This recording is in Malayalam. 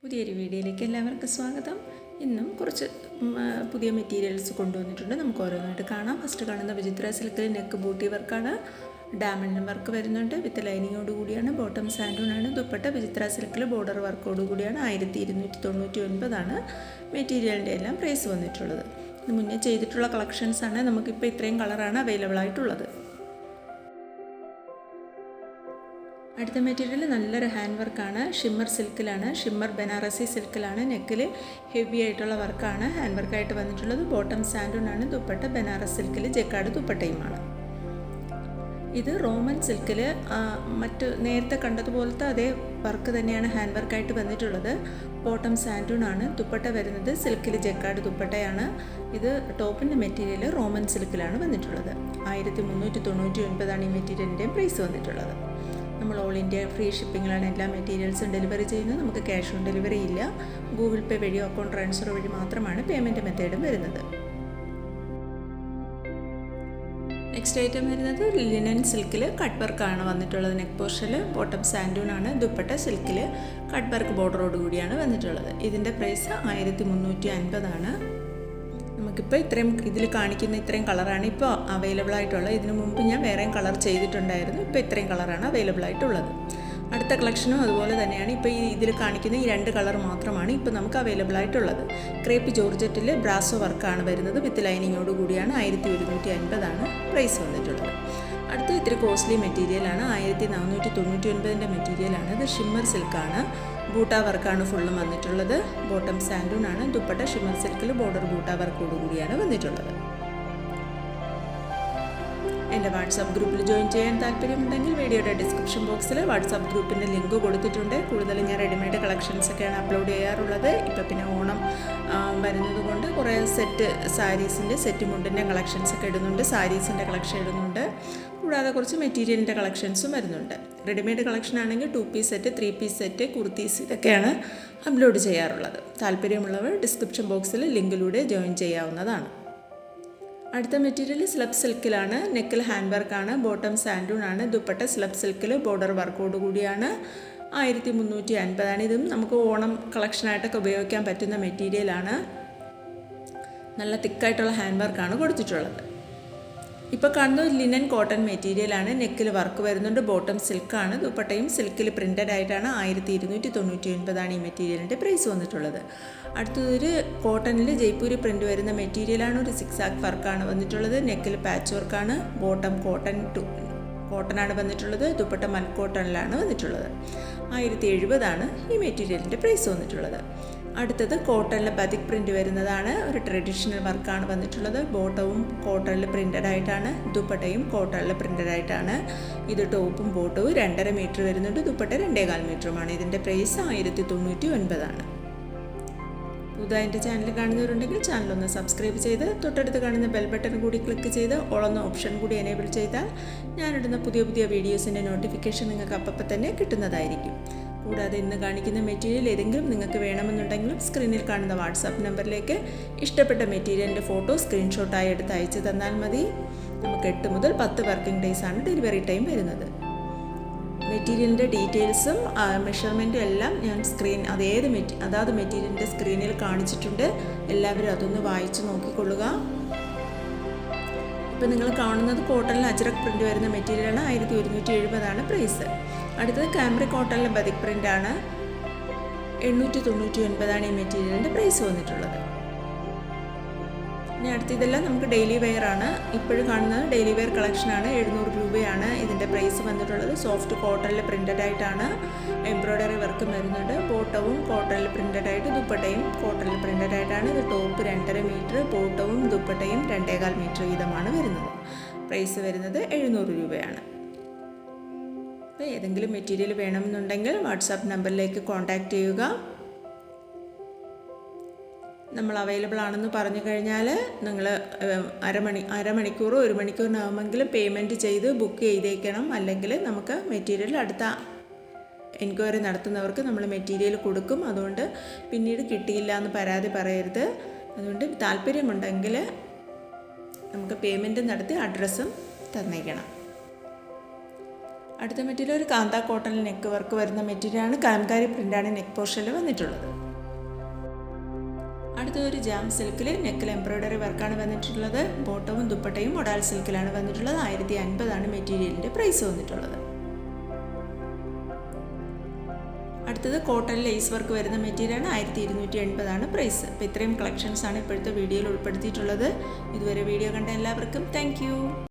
പുതിയൊരു വീഡിയോയിലേക്ക് എല്ലാവർക്കും സ്വാഗതം. ഇന്നും കുറച്ച് പുതിയ മെറ്റീരിയൽസ് കൊണ്ടുവന്നിട്ടുണ്ട്. നമുക്ക് ഓരോന്നായിട്ട് കാണാം. ഫസ്റ്റ് കാണുന്ന വിചിത്ര സിൽക്കിൽ നെക്ക് ബൂട്ടി വർക്കാണ്. ഡയമണ്ട് വർക്ക് വരുന്നുണ്ട്. വിത്ത് ലൈനിങ്ങോട് കൂടിയാണ്. ബോട്ടം സാൻഡൂണാണ്. ദുപ്പട്ട വിചിത്ര സിൽക്കിൽ ബോർഡർ വർക്കോട് കൂടിയാണ്. 1299 മെറ്റീരിയലിൻ്റെ എല്ലാം പ്രൈസ് വന്നിട്ടുള്ളത്. ഇത് മുന്നേ ചെയ്തിട്ടുള്ള കളക്ഷൻസാണ്. നമുക്കിപ്പോൾ ഇത്രയും കളറാണ് അവൈലബിൾ ആയിട്ടുള്ളത്. അടുത്ത മെറ്റീരിയൽ നല്ലൊരു ഹാൻഡ് വർക്കാണ്. ഷിമ്മർ സിൽക്കിലാണ്. ഷിമ്മർ ബനാറസി സിൽക്കിലാണ്. നെക്കിൽ ഹെവി ആയിട്ടുള്ള വർക്കാണ് ഹാൻഡ് വർക്കായിട്ട് വന്നിട്ടുള്ളത്. ബോട്ടം സാൻഡൂണാണ്. ദുപ്പട്ട ബനാറസ് സിൽക്കിൽ ജക്കാർഡ് ദുപ്പട്ടയുമാണ്. ഇത് റോമൻ സിൽക്കിൽ മറ്റ് നേരത്തെ കണ്ടതുപോലത്തെ അതേ വർക്ക് തന്നെയാണ് ഹാൻഡ് വർക്കായിട്ട് വന്നിട്ടുള്ളത്. ബോട്ടം സാൻഡൂണാണ്. ദുപ്പട്ട വരുന്നത് സിൽക്കിൽ ജക്കാർഡ് ദുപ്പട്ടയാണ്. ഇത് ടോപ്പിൻ്റെ മെറ്റീരിയൽ റോമൻ സിൽക്കിലാണ് വന്നിട്ടുള്ളത്. 1399 ഈ മെറ്റീരിയലിൻ്റെ പ്രൈസ് വന്നിട്ടുള്ളത്. നമ്മൾ ഓൾ ഇന്ത്യ ഫ്രീ ഷിപ്പിങ്ങിലാണ് എല്ലാ മെറ്റീരിയൽസും ഡെലിവറി ചെയ്യുന്നത്. നമുക്ക് ക്യാഷ് ഓൺ ഡെലിവറി ഇല്ല. ഗൂഗിൾ പേ വഴിയോ അക്കൗണ്ട് ട്രാൻസ്ഫർ വഴി മാത്രമാണ് പേയ്മെൻറ്റ് മെത്തേഡും വരുന്നത്. നെക്സ്റ്റ് ഐറ്റം വരുന്നത് ലിനൻ സിൽക്കിൽ കട്ട് വർക്കാണ് വന്നിട്ടുള്ളത്. നെക്ക് പോർഷനിൽ ബോട്ടം സാൻഡൂണാണ്. ദുപ്പട്ട സിൽക്കിൽ കട്ട് വർക്ക് ബോർഡറോട് കൂടിയാണ് വന്നിട്ടുള്ളത്. ഇതിൻ്റെ പ്രൈസ് 1350. നമുക്കിപ്പോൾ ഇതിൽ കാണിക്കുന്ന ഇത്രയും കളറാണ് ഇപ്പോൾ അവൈലബിൾ ആയിട്ടുള്ളത്. ഇതിനു മുമ്പ് ഞാൻ വേറെയും കളർ ചെയ്തിട്ടുണ്ടായിരുന്നു. ഇപ്പോൾ ഇത്രയും കളറാണ് അവൈലബിൾ ആയിട്ടുള്ളത്. അടുത്ത കളക്ഷനും അതുപോലെ തന്നെയാണ്. ഇപ്പോൾ ഇതിൽ കാണിക്കുന്ന ഈ 2 കളർ മാത്രമാണ് ഇപ്പോൾ നമുക്ക് അവൈലബിൾ ആയിട്ടുള്ളത്. ക്രേപ്പ് ജോർജറ്റിൽ ബ്രാസോ വർക്കാണ് വരുന്നത്. വിത്ത് ലൈനിങ്ങോട് കൂടിയാണ്. 1150 പ്രൈസ് വന്നിട്ടുള്ളത്. അടുത്ത ഇത്തിരി കോസ്റ്റ്ലി മെറ്റീരിയലാണ്. 1499 മെറ്റീരിയലാണ്. ഇത് ഷിമ്മർ സിൽക്കാണ്. ബൂട്ട വർക്കാണ് ഫുള്ളും വന്നിട്ടുള്ളത്. ബോട്ടം സാൻഡൂണാണ്. ദുപ്പട്ട ഷിമ്മർ സിൽക്കിൽ ബോർഡർ ബൂട്ട വർക്കോട് കൂടിയാണ് വന്നിട്ടുള്ളത്. എൻ്റെ വാട്സാപ്പ് ഗ്രൂപ്പിൽ ജോയിൻ ചെയ്യാൻ താല്പര്യമുണ്ടെങ്കിൽ വീഡിയോയുടെ ഡിസ്ക്രിപ്ഷൻ ബോക്സിൽ വാട്സാപ്പ് ഗ്രൂപ്പിൻ്റെ ലിങ്ക് കൊടുത്തിട്ടുണ്ട്. കൂടുതലും ഞാൻ റെഡിമെയ്ഡ് കളക്ഷൻസൊക്കെയാണ് അപ്ലോഡ് ചെയ്യാറുള്ളത്. ഇപ്പോൾ പിന്നെ ഓണം വരുന്നത് കൊണ്ട് കുറേ സെറ്റ് സാരീസിൻ്റെ സെറ്റ് മുണ്ടിൻ്റെ കളക്ഷൻസൊക്കെ ഇടുന്നുണ്ട്. സാരീസിൻ്റെ കളക്ഷൻ ഇടുന്നുണ്ട്. കൂടാതെ കുറച്ച് മെറ്റീരിയലിൻ്റെ കളക്ഷൻസും വരുന്നുണ്ട്. റെഡിമെയ്ഡ് കളക്ഷൻ ആണെങ്കിൽ 2 piece set, 3 piece set, kurtis ഇതൊക്കെയാണ് അപ്ലോഡ് ചെയ്യാറുള്ളത്. താല്പര്യമുള്ളവർ ഡിസ്ക്രിപ്ഷൻ ബോക്സിൽ ലിങ്കിലൂടെ ജോയിൻ ചെയ്യാവുന്നതാണ്. അടുത്ത മെറ്റീരിയൽ സ്ലബ് സിൽക്കിലാണ്. നെക്കിൽ ഹാൻഡ് വർക്കാണ്. ബോട്ടം സാൻഡൂണാണ്. ദുപ്പട്ട സ്ലബ് സിൽക്കിൽ ബോർഡർ വർക്കോട് കൂടിയാണ്. 1350. ഇതും നമുക്ക് ഓണം കളക്ഷനായിട്ടൊക്കെ ഉപയോഗിക്കാൻ പറ്റുന്ന മെറ്റീരിയലാണ്. നല്ല തിക്കായിട്ടുള്ള ഹാൻഡ് വർക്കാണ് കൊടുത്തിട്ടുള്ളത്. ഇപ്പോൾ കാണുന്നത് ലിനൻ കോട്ടൺ മെറ്റീരിയലാണ്. നെക്കിൽ വർക്ക് വരുന്നുണ്ട്. ബോട്ടം സിൽക്കാണ്. ദുപ്പട്ടയും സിൽക്കിൽ പ്രിൻ്റഡ് ആയിട്ടാണ്. 1299 ഈ മെറ്റീരിയലിൻ്റെ പ്രൈസ് വന്നിട്ടുള്ളത്. അടുത്തതൊരു കോട്ടണിൽ ജയ്പൂരി പ്രിൻ്റ് വരുന്ന മെറ്റീരിയലാണ്. ഒരു സിക്സാക്ക് വർക്കാണ് വന്നിട്ടുള്ളത്. നെക്കിൽ പാച്ച് വർക്കാണ്. ബോട്ടം കോട്ടനാണ് വന്നിട്ടുള്ളത്. ദുപ്പട്ട മൽക്കോട്ടണിലാണ് വന്നിട്ടുള്ളത്. 1070 ഈ മെറ്റീരിയലിൻ്റെ പ്രൈസ് വന്നിട്ടുള്ളത്. അടുത്തത് കോട്ടണിൽ ബതിക് പ്രിൻ്റ് വരുന്നതാണ്. ഒരു ട്രഡീഷണൽ വർക്കാണ് വന്നിട്ടുള്ളത്. ബോട്ടവും കോട്ടണിൽ പ്രിൻ്റഡ് ആയിട്ടാണ്. ദുപ്പട്ടയും കോട്ടണിൽ പ്രിൻ്റഡ് ആയിട്ടാണ്. ഇത് ടോപ്പും ബോട്ടവും 2.5 മീറ്റർ വരുന്നുണ്ട്. ദുപ്പട്ട 2.25 മീറ്ററുമാണ്. ഇതിൻ്റെ പ്രൈസ് 1099. പുതുതായി എൻ്റെ ചാനൽ കാണുന്നവരുണ്ടെങ്കിൽ ചാനലൊന്ന് സബ്സ്ക്രൈബ് ചെയ്ത് തൊട്ടടുത്ത് കാണുന്ന ബെൽ ബട്ടൺ കൂടി ക്ലിക്ക് ചെയ്ത് ഓളെന്ന ഓപ്ഷൻ കൂടി എനേബിൾ ചെയ്താൽ ഞാനിടുന്ന പുതിയ വീഡിയോസിൻ്റെ നോട്ടിഫിക്കേഷൻ നിങ്ങൾക്ക് അപ്പം തന്നെ കിട്ടുന്നതായിരിക്കും. കൂടാതെ ഇന്ന് കാണിക്കുന്ന മെറ്റീരിയൽ ഏതെങ്കിലും നിങ്ങൾക്ക് വേണമെന്നുണ്ടെങ്കിലും സ്ക്രീനിൽ കാണുന്ന വാട്സാപ്പ് നമ്പറിലേക്ക് ഇഷ്ടപ്പെട്ട മെറ്റീരിയലിൻ്റെ ഫോട്ടോ സ്ക്രീൻഷോട്ടായി എടുത്ത് അയച്ചു തന്നാൽ മതി. നമുക്ക് 8 മുതൽ 10 വർക്കിംഗ് ഡേയ്സാണ് ഡെലിവറി ടൈം വരുന്നത്. മെറ്റീരിയലിൻ്റെ ഡീറ്റെയിൽസും മെഷർമെൻറ്റും എല്ലാം ഞാൻ അതാത് മെറ്റീരിയലിൻ്റെ സ്ക്രീനിൽ കാണിച്ചിട്ടുണ്ട്. എല്ലാവരും അതൊന്ന് വായിച്ച് നോക്കിക്കൊള്ളുക. ഇപ്പോൾ നിങ്ങൾ കാണുന്നത് കോട്ടണിൽ അജ്രക് പ്രിൻ്റ് വരുന്ന മെറ്റീരിയലാണ്. 1170 പ്രൈസ്. അടുത്തത് കാംബ്രി കോട്ടണിലെ ബതിക് പ്രിൻ്റാണ്. 899 ഈ മെറ്റീരിയലിൻ്റെ പ്രൈസ് വന്നിട്ടുള്ളത്. ഇനി അടുത്തതെല്ലാം നമുക്ക് ഡെയിലി വെയർ ആണ്. ഇപ്പോഴും കാണുന്നത് ഡെയിലി വെയർ കളക്ഷനാണ്. 700 രൂപയാണ് ഇതിൻ്റെ പ്രൈസ് വന്നിട്ടുള്ളത്. സോഫ്റ്റ് കോട്ടണിൽ പ്രിൻ്റഡ് ആയിട്ടാണ്. എംബ്രോയ്ഡറി വർക്കും വരുന്നുണ്ട്. ബോട്ടവും കോട്ടണിൽ പ്രിൻ്റഡ് ആയിട്ട്. ദുപ്പട്ടയും കോട്ടണിൽ പ്രിൻ്റഡ് ആയിട്ടാണ്. ഇത് ടോപ്പ് 2.5 മീറ്റർ, ബോട്ടവും ദുപ്പട്ടയും 2.25 മീറ്റർ വീതമാണ് വരുന്നത്. പ്രൈസ് വരുന്നത് 700 രൂപയാണ്. അപ്പോൾ ഏതെങ്കിലും മെറ്റീരിയൽ വേണമെന്നുണ്ടെങ്കിൽ വാട്സാപ്പ് നമ്പറിലേക്ക് കോൺടാക്റ്റ് ചെയ്യുക. നമ്മൾ അവൈലബിൾ ആണെന്ന് പറഞ്ഞു കഴിഞ്ഞാൽ നിങ്ങൾ അരമണിക്കൂറോ 1 മണിക്കൂറിനാകുമെങ്കിലും പേയ്മെൻറ്റ് ചെയ്ത് ബുക്ക് ചെയ്തേക്കണം. അല്ലെങ്കിൽ നമുക്ക് മെറ്റീരിയൽ അടുത്ത എൻക്വയറി നടത്തുന്നവർക്ക് നമ്മൾ മെറ്റീരിയൽ കൊടുക്കും. അതുകൊണ്ട് പിന്നീട് കിട്ടിയില്ല എന്ന് പരാതി പറയരുത്. അതുകൊണ്ട് താല്പര്യമുണ്ടെങ്കിൽ നമുക്ക് പേയ്മെൻറ്റ് നടത്തി അഡ്രസ്സും തന്നേക്കണം. അടുത്ത മെറ്റീരിയൽ ഒരു കാന്ത കോട്ടൺ നെക്ക് വർക്ക് വരുന്ന മെറ്റീരിയലാണ്. കലംകാരി പ്രിൻ്റാണ് നെക്ക് പോർഷനിൽ വന്നിട്ടുള്ളത്. അടുത്തൊരു ജാം സിൽക്കിൽ നെക്കിൽ എംബ്രോയ്ഡറി വർക്കാണ് വന്നിട്ടുള്ളത്. ബോട്ടവും ദുപ്പട്ടയും മൊഡാൽ സിൽക്കിലാണ് വന്നിട്ടുള്ളത്. 1050 മെറ്റീരിയലിൻ്റെ പ്രൈസ് വന്നിട്ടുള്ളത്. അടുത്തത് കോട്ടൺ ലേസ് വർക്ക് വരുന്ന മെറ്റീരിയലാണ്. 1280 പ്രൈസ്. അപ്പോൾ ഇത്രയും കളക്ഷൻസാണ് ഇപ്പോഴത്തെ വീഡിയോയിൽ ഉൾപ്പെടുത്തിയിട്ടുള്ളത്. ഇതുവരെ വീഡിയോ കണ്ട എല്ലാവർക്കും താങ്ക് യു.